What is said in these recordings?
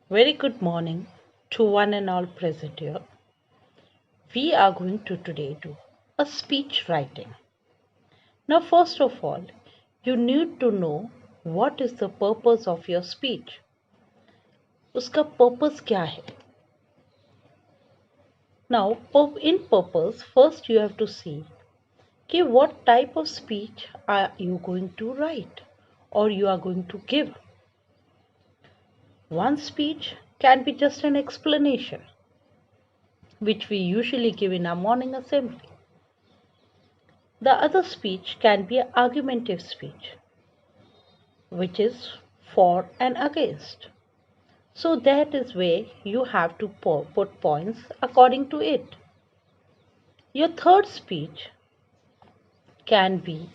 Very good morning to one and all present here. We are going to today do a speech writing. Now, first of all, you need to know what is the purpose of your speech. उसका purpose क्या है? Now, in purpose, first you have to see कि what type of speech are you going to write or you are going to give. One speech can be just an explanation, which we usually give in our morning assembly. The other speech can be an argumentative speech, which is for and against. So that is where you have to put points according to it. Your third speech can be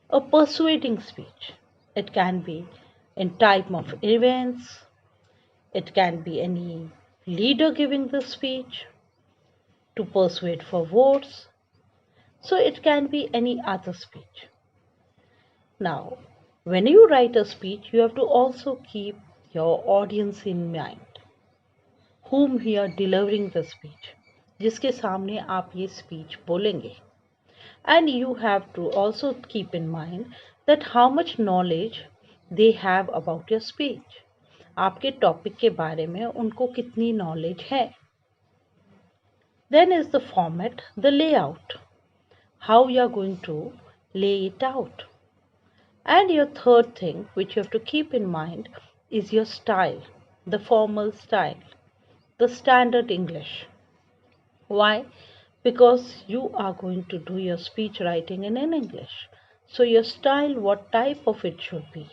a persuading speech. It can be in time of events. It can be any leader giving the speech to persuade for votes. So it can be any other speech. Now, when you write a speech, you have to also keep your audience in mind, whom you are delivering the speech, जिसके सामने आप ये speech बोलेंगे. And you have to also keep in mind that how much knowledge they have about your speech. आपके topic के बारे में उनको कितनी knowledge है. Then is the format, the layout, how you are going to lay it out. And your third thing, which you have to keep in mind, is your style, the formal style, the standard English. Why? Because you are going to do your speech writing in English. So, your style, what type of it should be,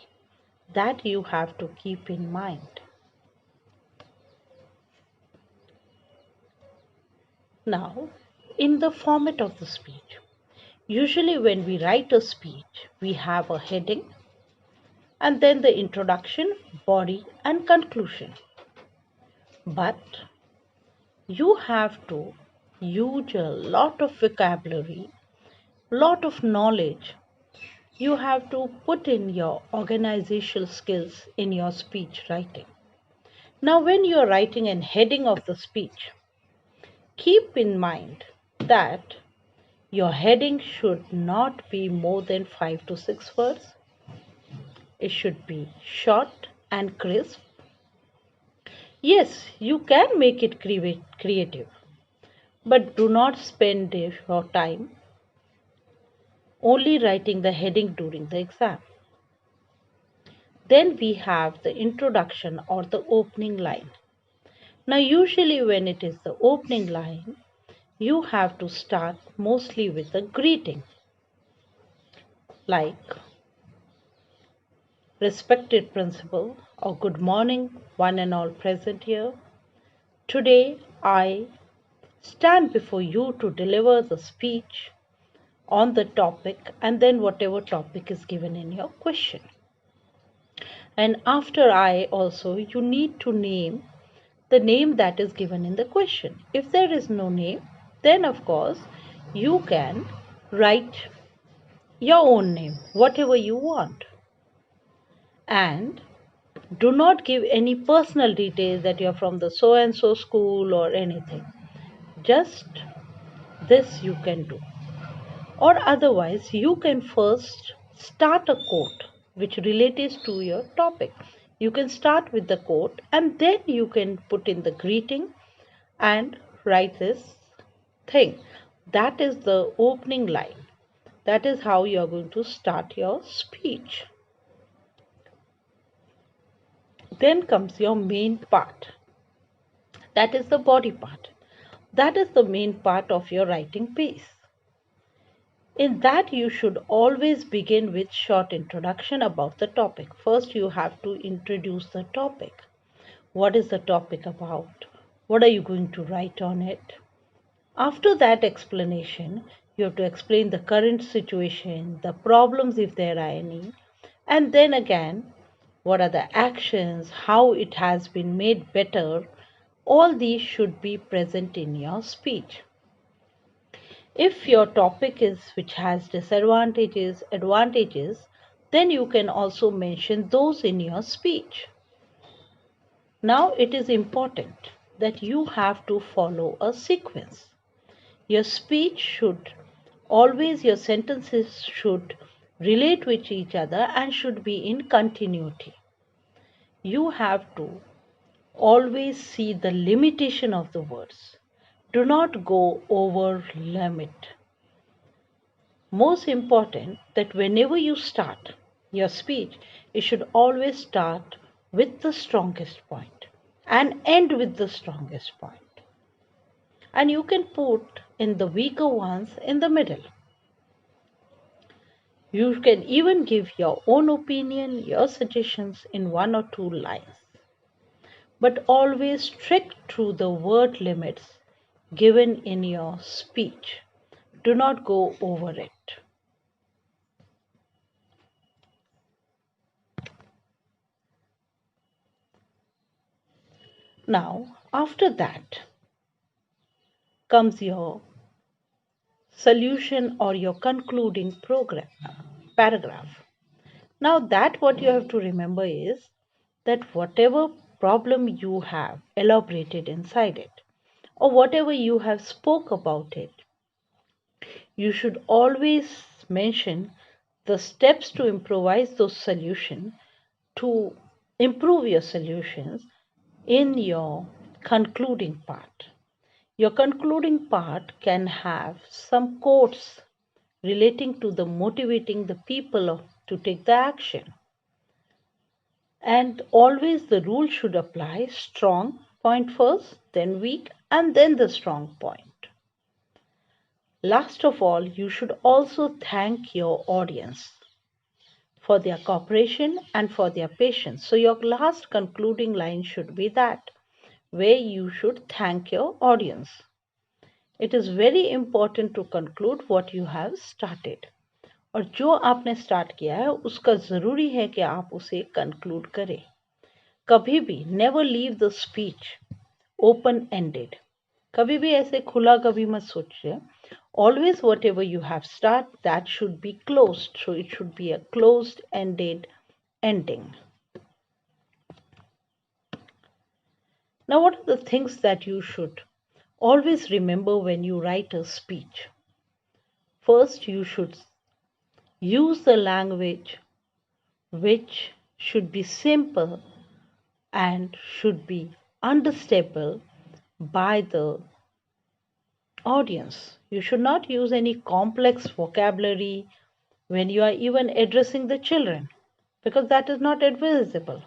that you have to keep in mind. Now, in the format of the speech, usually when we write a speech, we have a heading and then the introduction, body, and conclusion. But you have to use a lot of vocabulary, lot of knowledge. You have to put in your organizational skills in your speech writing. Now, when you are writing a heading of the speech, keep in mind that your heading should not be more than 5 to 6 words. It should be short and crisp. Yes, you can make it creative, but do not spend your time only writing the heading during the exam. Then we have the introduction or the opening line. Now, usually, when it is the opening line, you have to start mostly with a greeting, like respected principal or good morning, one and all present here. Today, I stand before you to deliver the speech on the topic, and then whatever topic is given in your question. And after I also, you need to name the name that is given in the question. If there is no name, then of course you can write your own name, whatever you want. And do not give any personal details that you're from the so and so school or anything. Just this you can do. Or otherwise, you can first start a quote which relates to your topic. You can start with the quote and then you can put in the greeting and write this thing. That is the opening line. That is how you are going to start your speech. Then comes your main part. That is the body part. That is the main part of your writing piece. In that, you should always begin with short introduction about the topic. First, you have to introduce the topic. What is the topic about? What are you going to write on it? After that explanation, you have to explain the current situation, the problems if there are any, and then again, what are the actions, how it has been made better. All these should be present in your speech. If your topic is which has disadvantages, advantages, then you can also mention those in your speech. Now it is important that you have to follow a sequence. Your speech should always, your sentences should relate with each other and should be in continuity. You have to always see the limitation of the words. Do not go over limit. Most important that whenever you start your speech, it should always start with the strongest point and end with the strongest point. And you can put in the weaker ones in the middle. You can even give your own opinion, your suggestions in one or two lines. But always stick to the word limits given in your speech. Do not go over it. Now, after that comes your solution or your concluding paragraph. Now, that what you have to remember is that whatever problem you have elaborated inside it, or whatever you have spoke about it, you should always mention the steps to improvise those solutions, to improve your solutions in your concluding part. Your concluding part can have some quotes relating to the motivating the people to take the action. And always the rule should apply: strong point first, then weak, and then the strong point. Last of all, you should also thank your audience for their cooperation and for their patience. So, your last concluding line should be that, where you should thank your audience. It is very important to conclude what you have started. और जो आपने start किया है उसका ज़रूरी है कि आप उसे कंक्लूड करें. कभी भी never leave the speech open ended. कभी भी ऐसे खुला कभी मत सोचिए. Always whatever you have start, that should be closed. So it should be a closed ended ending. Now, what are the things that you should always remember when you write a speech? First, you should use the language which should be simple and should be understandable by the audience. You should not use any complex vocabulary when you are even addressing the children, because that is not advisable,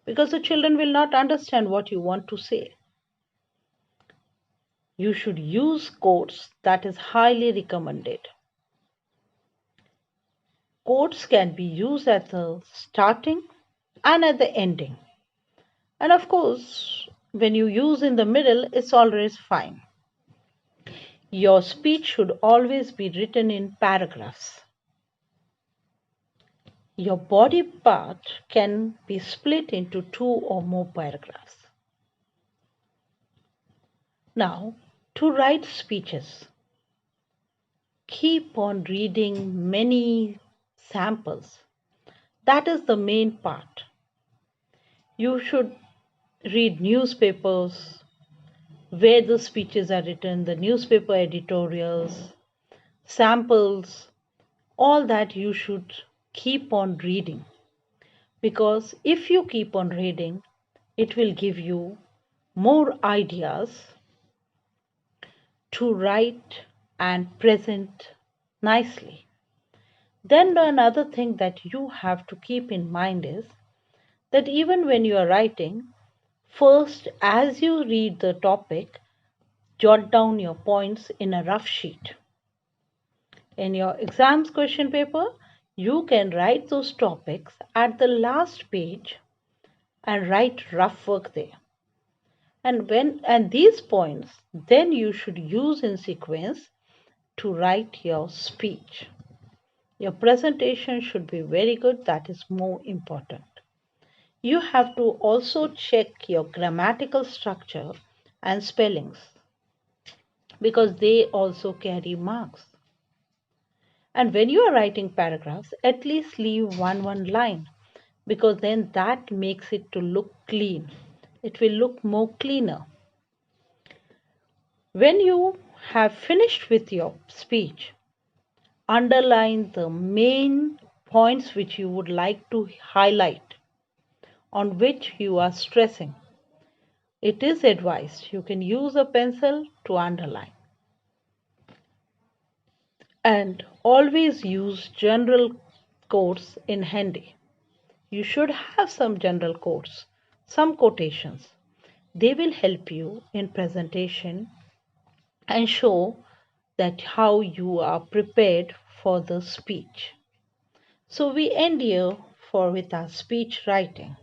because the children will not understand what you want to say. You should use quotes, that is highly recommended. Quotes can be used at the starting and at the ending. And of course, when you use in the middle, it's always fine. Your speech should always be written in paragraphs. Your body part can be split into two or more paragraphs. Now, to write speeches, keep on reading many samples. That is the main part. You should read newspapers where the speeches are written, the newspaper editorials, samples, all that you should keep on reading. Because if you keep on reading, it will give you more ideas to write and present nicely. Then another thing that you have to keep in mind is that even when you are writing, first as you read the topic, jot down your points in a rough sheet. In your exams question paper, you can write those topics at the last page and write rough work there. And these points then you should use in sequence to write your speech. Your presentation should be very good, that is more important. You have to also check your grammatical structure and spellings because they also carry marks. And when you are writing paragraphs, at least leave one line because then that makes it to look clean. It will look more cleaner. When you have finished with your speech, underline the main points which you would like to highlight, on which you are stressing. It is advised you can use a pencil to underline. And always use general quotes in Hindi. You should have some general quotes, some quotations. They will help you in presentation and show that how you are prepared for the speech. So we end here for with our speech writing.